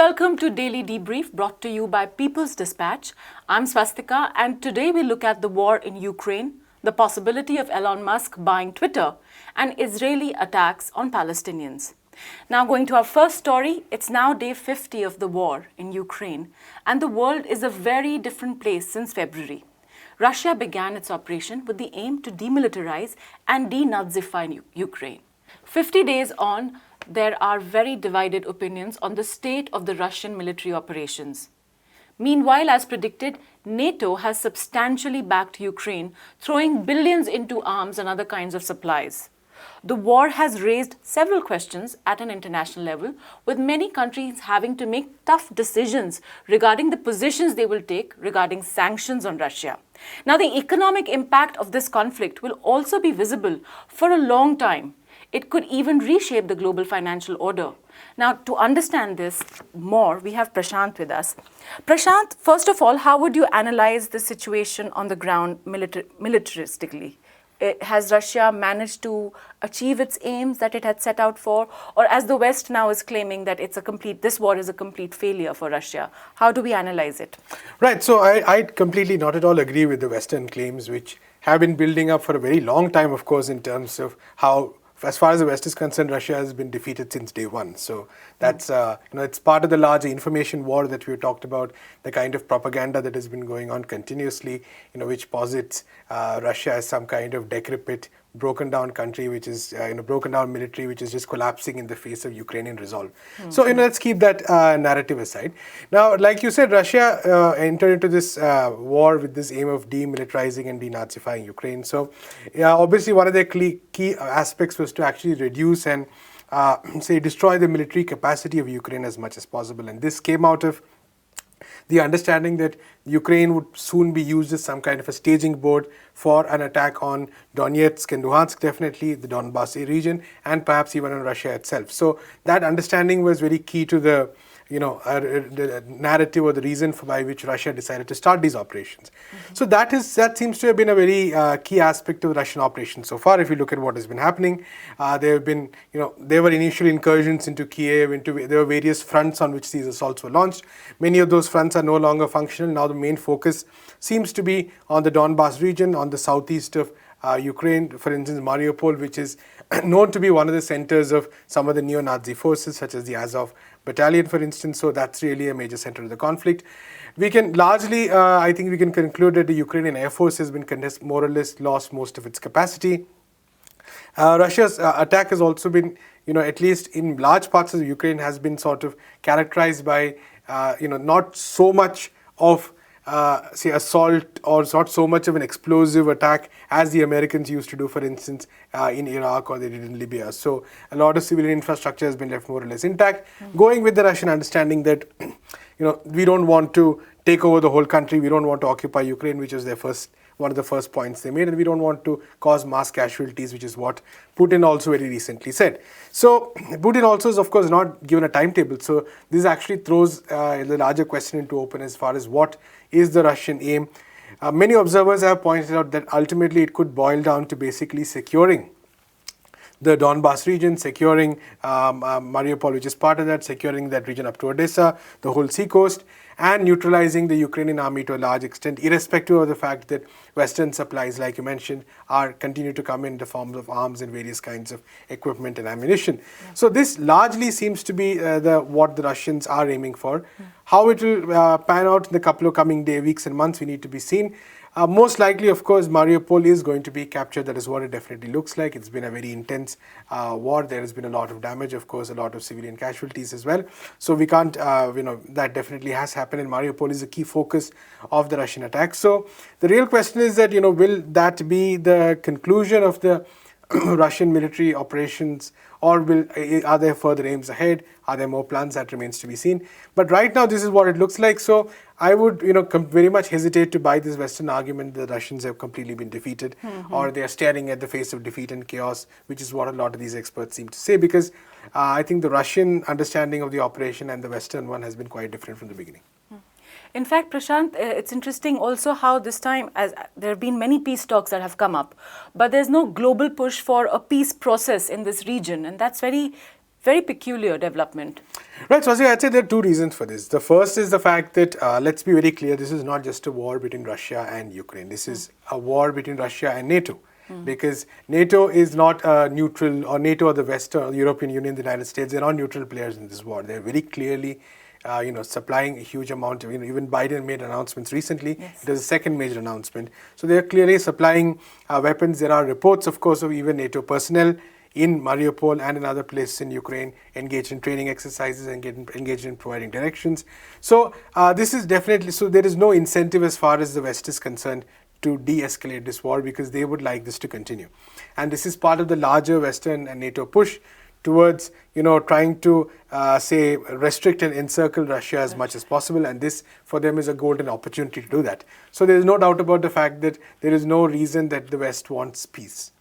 welcome to Daily Debrief brought to you by People's Dispatch. I'm Swastika and today we look at the war in Ukraine, the possibility of Elon Musk buying Twitter, and Israeli attacks on Palestinians. Now going to our first story, it's now day 50 of the war in Ukraine and the world is a very different place since February. Russia began its operation with the aim to demilitarize and denazify Ukraine. 50 days on, there are very divided opinions on the state of the Russian military operations. Meanwhile, as predicted, NATO has substantially backed Ukraine, throwing billions into arms and other kinds of supplies. The war has raised several questions at an international level, with many countries having to make tough decisions regarding the positions they will take regarding sanctions on Russia. Now, the economic impact of this conflict will also be visible for a long time. It could even reshape the global financial order. Now, to understand this more, we have Prashant with us. Prashant, first of all, how would you analyze the situation on the ground militaristically? Has Russia managed to achieve its aims that it had set out for? Or as the West now is claiming that this war is a complete failure for Russia, how do we analyze it? Right, so I completely not at all agree with the Western claims, which have been building up for a very long time, of course, in terms of how, as far as the West is concerned, Russia has been defeated since day one. So that's, it's part of the larger information war that we talked about, the kind of propaganda that has been going on continuously, which posits Russia as some kind of decrepit, broken down country, which is, broken down military, which is just collapsing in the face of Ukrainian resolve. Mm-hmm. So, let's keep that narrative aside. Now, like you said, Russia entered into this war with this aim of demilitarizing and denazifying Ukraine. So, obviously, one of their key aspects was to actually reduce and, destroy the military capacity of Ukraine as much as possible. And this came out of the understanding that Ukraine would soon be used as some kind of a staging board for an attack on Donetsk and Luhansk, definitely the Donbas region, and perhaps even on Russia itself. So that understanding was very key to the the narrative or the reason by which Russia decided to start these operations. Mm-hmm. So that seems to have been a very key aspect of the Russian operation so far. If you look at what has been happening, there have been, there were initial incursions into Kiev, there were various fronts on which these assaults were launched. Many of those fronts are no longer functional. Now the main focus seems to be on the Donbas region, on the southeast of Ukraine, for instance, Mariupol, which is known to be one of the centers of some of the neo-Nazi forces, such as the Azov battalion, for instance. So that's really a major center of the conflict. We can largely, I think we can conclude that the Ukrainian Air Force has been more or less lost most of its capacity. Russia's attack has also been, at least in large parts of Ukraine, has been sort of characterized by, not so much of assault or not so much of an explosive attack as the Americans used to do, for instance, in Iraq or they did in Libya. So a lot of civilian infrastructure has been left more or less intact, going with the Russian understanding that, we don't want to take over the whole country, we don't want to occupy Ukraine, which was one of the first points they made, and we don't want to cause mass casualties, which is what Putin also very recently said. So Putin also is, of course, not given a timetable. So this actually throws the larger question into open as far as what is the Russian aim. Many observers have pointed out that ultimately it could boil down to basically securing the Donbas region, securing Mariupol, which is part of that, securing that region up to Odessa, the whole seacoast, and neutralizing the Ukrainian army to a large extent, irrespective of the fact that Western supplies, like you mentioned, continue to come in the forms of arms and various kinds of equipment and ammunition. Yeah. So this largely seems to be what the Russians are aiming for. How it will pan out in the couple of coming weeks and months, we need to be seen. Most likely, of course, Mariupol is going to be captured. That is what it definitely looks like. It's been a very intense war. There has been a lot of damage, of course, a lot of civilian casualties as well. So we can't, that definitely has happened, and Mariupol is a key focus of the Russian attack. So the real question is that, will that be the conclusion of the Russian military operations, or are there further aims ahead? Are there more plans? That remains to be seen. But right now, this is what it looks like. So I would, very much hesitate to buy this Western argument that the Russians have completely been defeated, or they are staring at the face of defeat and chaos, which is what a lot of these experts seem to say, because I think the Russian understanding of the operation and the Western one has been quite different from the beginning. In fact, Prashant, it's interesting also how this time, as there have been many peace talks that have come up, but there's no global push for a peace process in this region, and that's very Very peculiar development. Right, so I'd say there are two reasons for this. The first is the fact that, let's be very clear, this is not just a war between Russia and Ukraine. This is a war between Russia and NATO. Because NATO is not neutral, or NATO or the West or the European Union, the United States, they're not neutral players in this war. They're very clearly supplying a huge amount of, even Biden made announcements recently. Yes. It was a second major announcement. So they're clearly supplying weapons. There are reports, of course, of even NATO personnel in Mariupol and in other places in Ukraine engaged in training exercises and engaged in providing directions. So this is definitely, so there is no incentive as far as the West is concerned to de-escalate this war, because they would like this to continue. And this is part of the larger Western and NATO push towards, trying to say restrict and encircle Russia as much as possible, and this for them is a golden opportunity to do that. So there is no doubt about the fact that there is no reason that the West wants peace.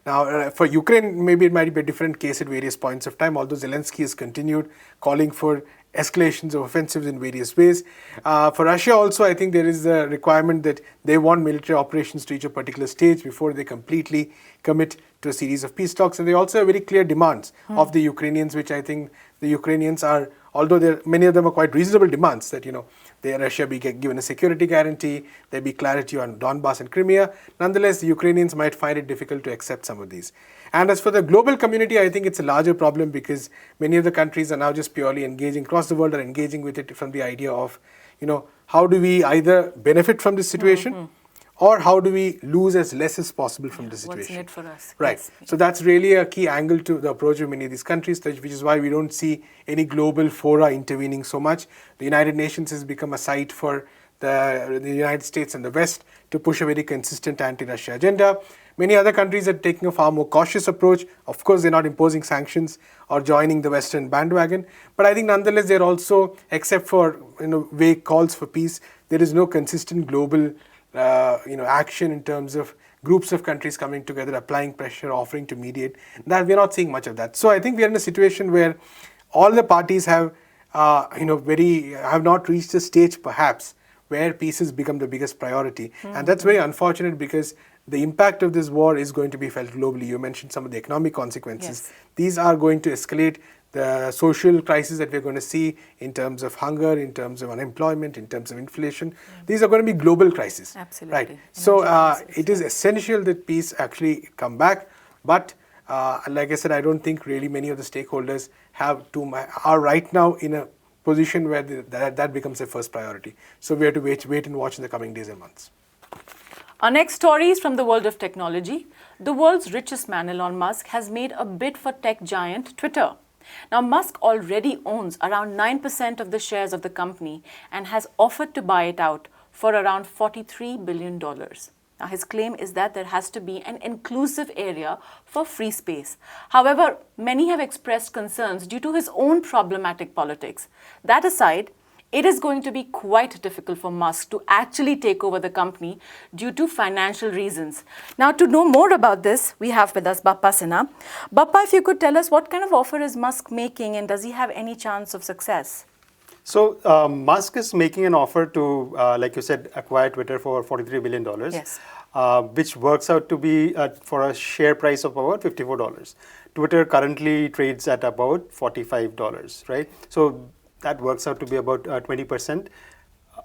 Now, for Ukraine, maybe it might be a different case at various points of time, although Zelensky has continued calling for escalations of offensives in various ways. For Russia also, I think there is a requirement that they want military operations to reach a particular stage before they completely commit to a series of peace talks. And they also have very clear demands of the Ukrainians, which I think the Ukrainians are, although many of them are quite reasonable demands, that, Russia be given a security guarantee, there be clarity on Donbass and Crimea. Nonetheless, the Ukrainians might find it difficult to accept some of these. And as for the global community, I think it's a larger problem, because many of the countries are now just purely engaging, across the world are engaging with it from the idea of, how do we either benefit from this situation, or how do we lose as less as possible from the situation? What's in it for us? Right. Yes. So that's really a key angle to the approach of many of these countries, which is why we don't see any global fora intervening so much. The United Nations has become a site for the United States and the West to push a very consistent anti-Russia agenda. Many other countries are taking a far more cautious approach. Of course, they're not imposing sanctions or joining the Western bandwagon. But I think nonetheless, they're also, except for vague calls for peace, there is no consistent global action in terms of groups of countries coming together, applying pressure, offering to mediate. That we're not seeing much of that. So I think we are in a situation where all the parties have, have not reached a stage perhaps where peace has become the biggest priority. And that's very unfortunate, because the impact of this war is going to be felt globally. You mentioned some of the economic consequences. Yes. These are going to escalate. The social crisis that we're going to see in terms of hunger, in terms of unemployment, in terms of inflation, these are going to be global crises. Absolutely. Right. So it is essential that peace actually come back. But like I said, I don't think really many of the stakeholders are right now in a position where that becomes their first priority. So we have to wait and watch in the coming days and months. Our next story is from the world of technology. The world's richest man, Elon Musk, has made a bid for tech giant Twitter. Now, Musk already owns around 9% of the shares of the company and has offered to buy it out for around $43 billion. Now, his claim is that there has to be an inclusive area for free space. However, many have expressed concerns due to his own problematic politics. That aside, it is going to be quite difficult for Musk to actually take over the company due to financial reasons. Now, to know more about this, we have with us Bappa Sinha. Bappa, if you could tell us, what kind of offer is Musk making, and does he have any chance of success? So, Musk is making an offer to, like you said, acquire Twitter for $43 billion, Yes. Which works out to be for a share price of about $54. Twitter currently trades at about $45, right? So, that works out to be about 20%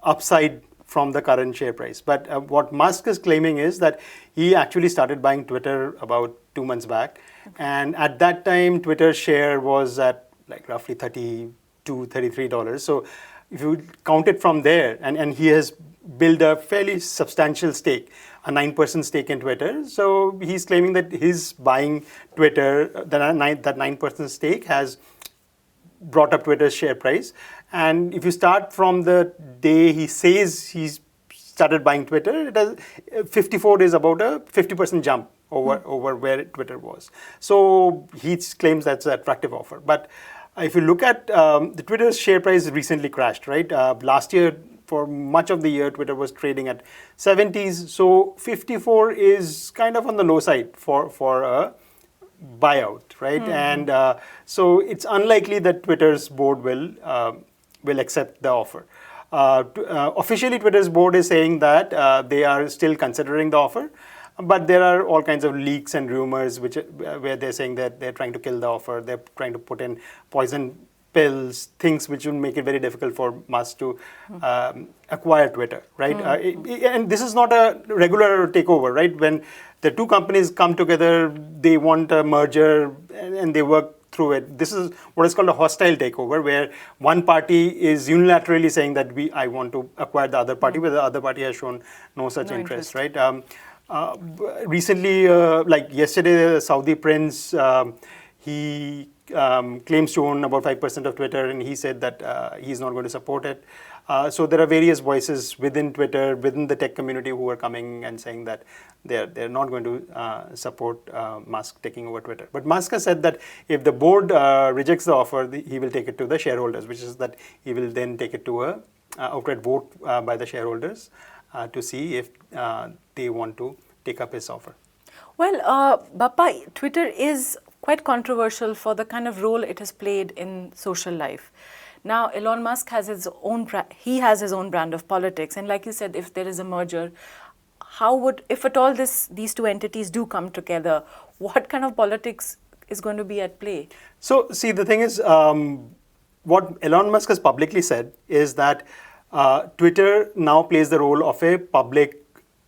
upside from the current share price. But what Musk is claiming is that he actually started buying Twitter about 2 months back. And at that time, Twitter's share was at like roughly $32, $33. So if you count it from there, and he has built a fairly substantial stake, a 9% stake in Twitter. So he's claiming that his buying Twitter, that 9% stake has brought up Twitter's share price. And if you start from the day he says he's started buying Twitter, 54 is about a 50% jump over where Twitter was. So he claims that's an attractive offer. But if you look at the Twitter's share price recently crashed, right? Last year, for much of the year, Twitter was trading at 70s. So 54 is kind of on the low side for a buyout, right? And so it's unlikely that Twitter's board will accept the offer. Officially, Twitter's board is saying that they are still considering the offer, But there are all kinds of leaks and rumors where they're saying that they're trying to kill the offer, they're trying to put in poison pills, things which will make it very difficult for Musk to acquire Twitter, right? And this is not a regular takeover, right? When the two companies come together, they want a merger and they work through it. This is what is called a hostile takeover, where one party is unilaterally saying that I want to acquire the other party, but the other party has shown no such interest, right? Recently, like yesterday, the Saudi prince, he claims to own about 5% of Twitter, and he said that he's not going to support it. So there are various voices within Twitter, within the tech community, who are coming and saying that they're not going to support Musk taking over Twitter. But Musk has said that if the board rejects the offer, he will take it to the shareholders, which is that he will then take it to a outright vote by the shareholders to see if they want to take up his offer. Well, Bappa, Twitter is quite controversial for the kind of role it has played in social life. Now, Elon Musk has his own brand of politics, and like you said, if there is a merger, if at all these two entities do come together, what kind of politics is going to be at play? So, see, the thing is, what Elon Musk has publicly said is that Twitter now plays the role of a public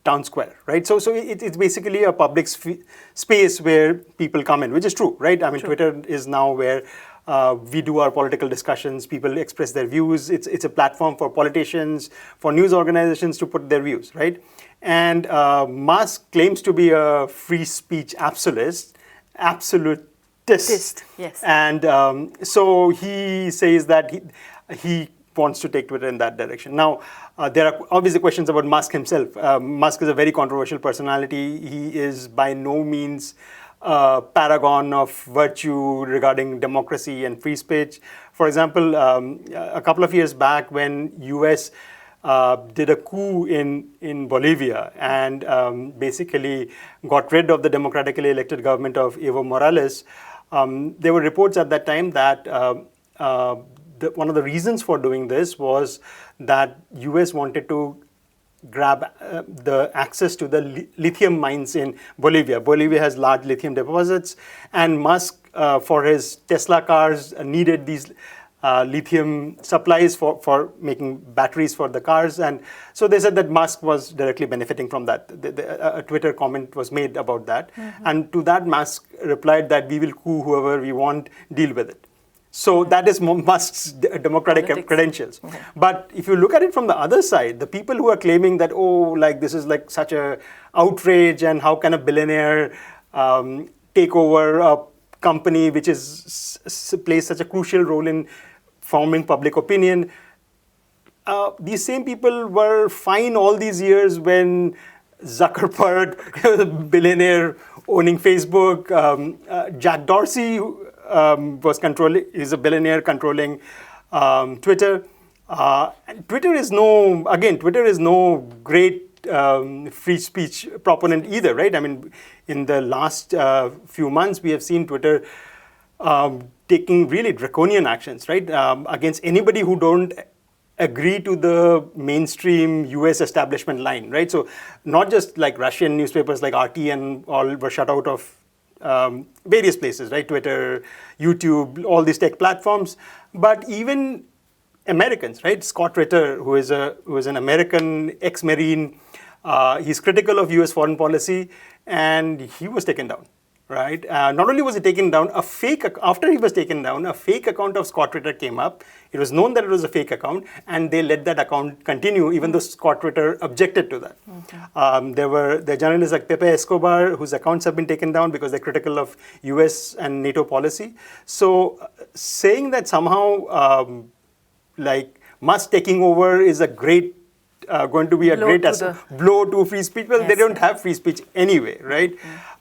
town square, right? So it's basically a public space where people come in, which is true, right? I mean, true. Twitter is now where we do our political discussions, people express their views. It's a platform for politicians, for news organizations to put their views, right? And Musk claims to be a free speech absolutist. Yes. And so he says that he wants to take Twitter in that direction. Now, there are obviously questions about Musk himself. Musk is a very controversial personality. He is by no means a paragon of virtue regarding democracy and free speech. For example, a couple of years back when US did a coup in Bolivia and basically got rid of the democratically elected government of Evo Morales, there were reports at that time that one of the reasons for doing this was that US wanted to grab the access to the lithium mines in Bolivia. Bolivia has large lithium deposits, and Musk, for his Tesla cars, needed these lithium supplies for making batteries for the cars. And so they said that Musk was directly benefiting from that. A Twitter comment was made about that. Mm-hmm. And to that, Musk replied that we will coup whoever we want, deal with it. So that is Musk's democratic credentials. Okay. But if you look at it from the other side, the people who are claiming that, this is like such a outrage and how can a billionaire take over a company which plays such a crucial role in forming public opinion. These same people were fine all these years when Zuckerberg, a billionaire owning Facebook, Jack Dorsey, is a billionaire controlling Twitter. Twitter is no great free speech proponent either, right? I mean, in the last few months, we have seen Twitter taking really draconian actions, right, against anybody who don't agree to the mainstream US establishment line, right? So not just like Russian newspapers like RT and all were shut out of various places, right? Twitter, YouTube, all these tech platforms, but even Americans, right? Scott Ritter, who is an American ex-Marine, he's critical of US foreign policy, and he was taken down, right? Not only was he taken down, after he was taken down, a fake account of Scott Ritter came up. It was known that it was a fake account, and they let that account continue, even though Scott Ritter objected to that. Okay. There were journalists like Pepe Escobar, whose accounts have been taken down because they're critical of US and NATO policy. So saying that somehow like Musk taking over is a great going to be a great blow to free speech. Well, yes, they don't have free speech anyway, right?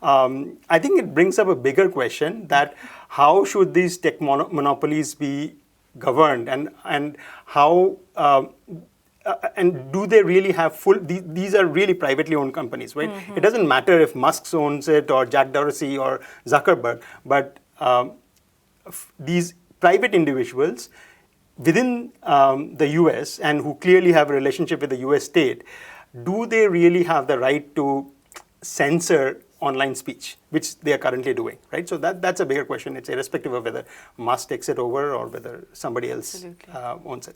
Mm-hmm. I think it brings up a bigger question that how should these tech monopolies be governed, and how and do they really have these are really privately owned companies, right? Mm-hmm. It doesn't matter if Musk owns it or Jack Dorsey or Zuckerberg, but these private individuals within the US and who clearly have a relationship with the US state, do they really have the right to censor online speech, which they are currently doing, right? So that's a bigger question. It's irrespective of whether Musk takes it over or whether somebody else owns it.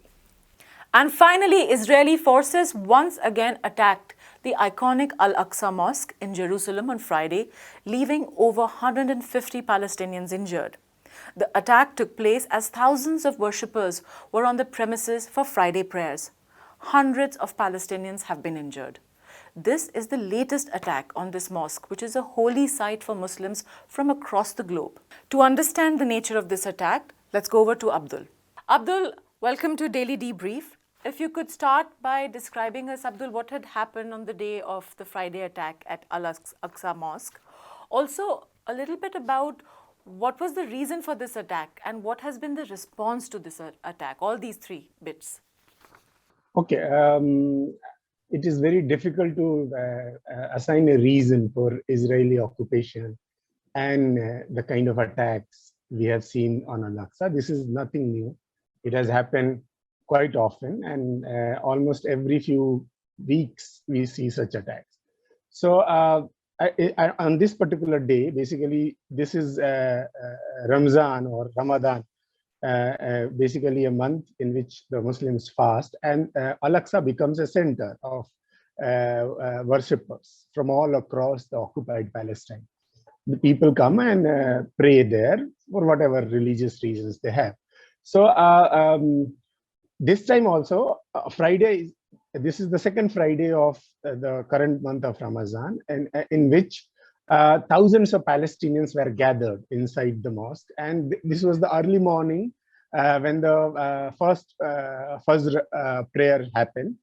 And finally, Israeli forces once again attacked the iconic AlAqsa Mosque in Jerusalem on Friday, leaving over 150 Palestinians injured. The attack took place as thousands of worshippers were on the premises for Friday prayers. Hundreds of Palestinians have been injured. This is the latest attack on this mosque, which is a holy site for Muslims from across the globe. To understand the nature of this attack, let's go over to Abdul. Abdul, welcome to Daily Debrief. If you could start by describing us, Abdul, what had happened on the day of the Friday attack at AlAqsa Mosque. Also, a little bit about what was the reason for this attack and what has been the response to this attack, all these three bits. Okay, it is very difficult to assign a reason for Israeli occupation and the kind of attacks we have seen on AlAqsa. This is nothing new. It has happened quite often, and almost every few weeks we see such attacks. So on this particular day, basically this is Ramzan or Ramadan, basically a month in which the Muslims fast, and AlAqsa becomes a center of worshippers from all across the occupied Palestine. The people come and pray there for whatever religious reasons they have. So this time also, Friday, this is the second Friday of the current month of Ramadan, and in which thousands of Palestinians were gathered inside the mosque. And this was the early morning when the first Fajr prayer happened.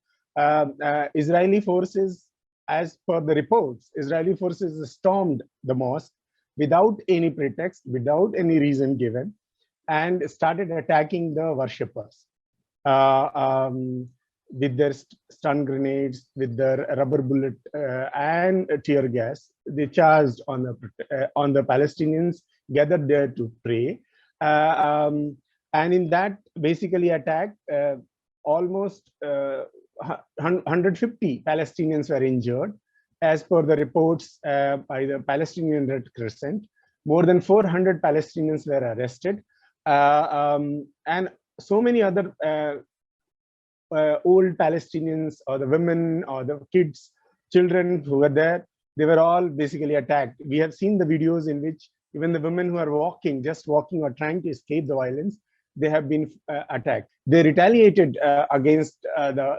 Israeli forces, as per the reports, Israeli forces stormed the mosque without any pretext, without any reason given, and started attacking the worshippers. With their stun grenades, with their rubber bullet and tear gas, they charged on the Palestinians gathered there to pray, and in that basically attack, almost 150 Palestinians were injured, as per the reports by the Palestinian Red Crescent. More than 400 Palestinians were arrested, and so many other old Palestinians or the women or the kids, children who were there, they were all basically attacked. We have seen the videos in which even the women who are walking, just walking or trying to escape the violence, they have been attacked. They retaliated against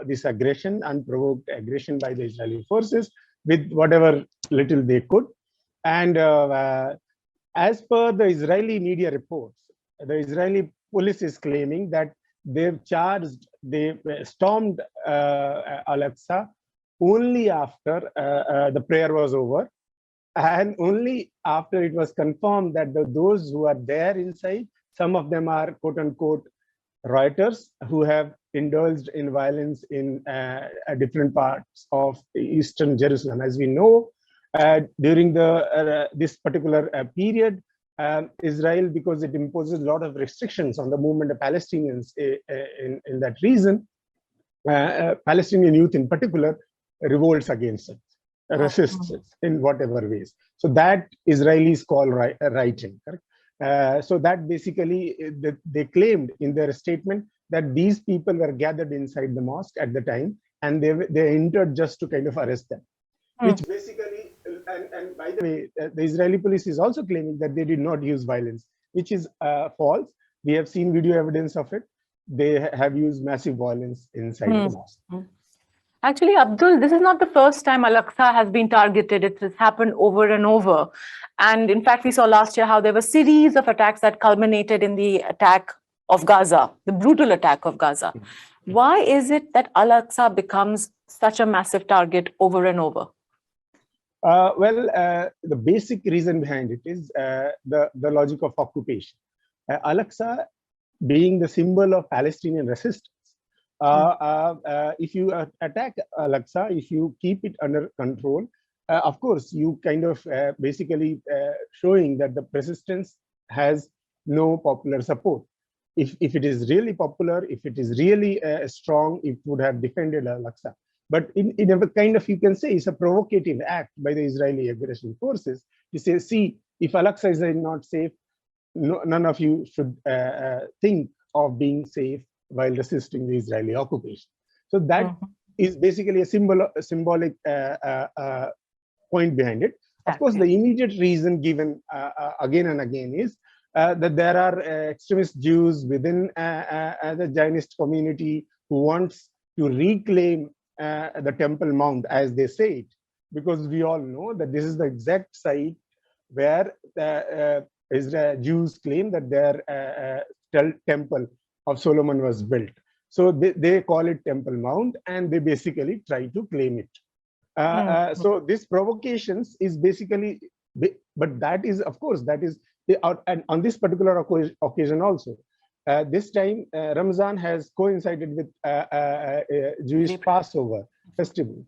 this aggression, unprovoked aggression by the Israeli forces with whatever little they could. And as per the Israeli media reports, the Israeli police is claiming that they stormed AlAqsa only after the prayer was over, and only after it was confirmed that those who are there inside, some of them are quote unquote rioters who have indulged in violence in different parts of eastern Jerusalem. As we know, during this particular period, Israel, because it imposes a lot of restrictions on the movement of Palestinians in that region, Palestinian youth in particular revolts against it, resists it in whatever ways. So that Israelis call rioting. So that basically they claimed in their statement that these people were gathered inside the mosque at the time, and they entered just to kind of arrest them, which basically, and by the way, the Israeli police is also claiming that they did not use violence, which is false. We have seen video evidence of it. They have used massive violence inside the mosque. Actually, Abdul, this is not the first time AlAqsa has been targeted. It has happened over and over. And in fact, we saw last year how there were a series of attacks that culminated in the attack of Gaza, the brutal attack of Gaza. Why is it that AlAqsa becomes such a massive target over and over? Well, the basic reason behind it is the logic of occupation. AlAqsa being the symbol of Palestinian resistance. If you attack AlAqsa, if you keep it under control, of course, you kind of basically showing that the resistance has no popular support. If it is really popular, if it is really strong, it would have defended AlAqsa. But in a kind of, you can say, it's a provocative act by the Israeli aggression forces to say, see, if Al-Aqsa is not safe, no, none of you should think of being safe while resisting the Israeli occupation. So that is basically a symbolic point behind it. Of course, the immediate reason given again and again is that there are extremist Jews within the Zionist community who wants to reclaim the Temple Mount, as they say it, because we all know that this is the exact site where Israel Jews claim that their temple of Solomon was built. So they call it Temple Mount, and they basically try to claim it. So this provocations is basically, but that is, of course, that is, and on this particular occasion also, this time Ramzan has coincided with Jewish Passover festival,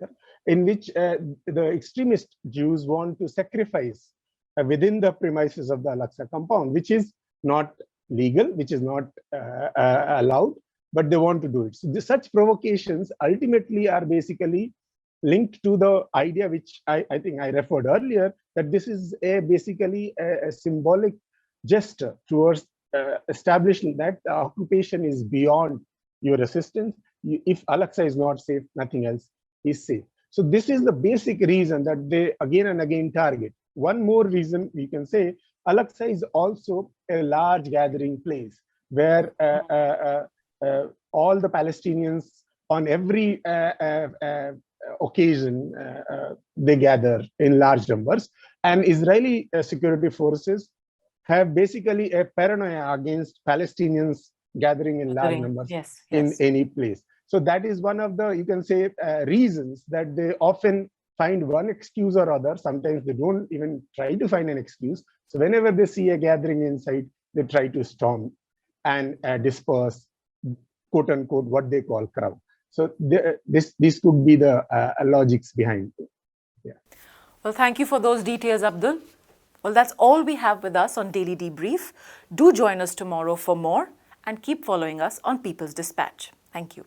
in which the extremist Jews want to sacrifice within the premises of the Al-Aqsa compound, which is not legal, which is not allowed, but they want to do it. So such provocations ultimately are basically linked to the idea which I think I referred earlier, that this is basically a symbolic gesture towards establishing that the occupation is beyond your resistance. If Al-Aqsa is not safe, nothing else is safe. So this is the basic reason that they again and again target. One more reason we can say, Al-Aqsa is also a large gathering place where all the Palestinians on every occasion they gather in large numbers, and Israeli security forces have basically a paranoia against Palestinians gathering in large numbers in any place. So that is one of the, you can say, reasons that they often find one excuse or other. Sometimes they don't even try to find an excuse. So whenever they see a gathering inside, they try to storm and disperse, quote unquote, what they call crowd. So this could be the logics behind it. Yeah. Well, thank you for those details, Abdul. Well, that's all we have with us on Daily Debrief. Do join us tomorrow for more and keep following us on People's Dispatch. Thank you.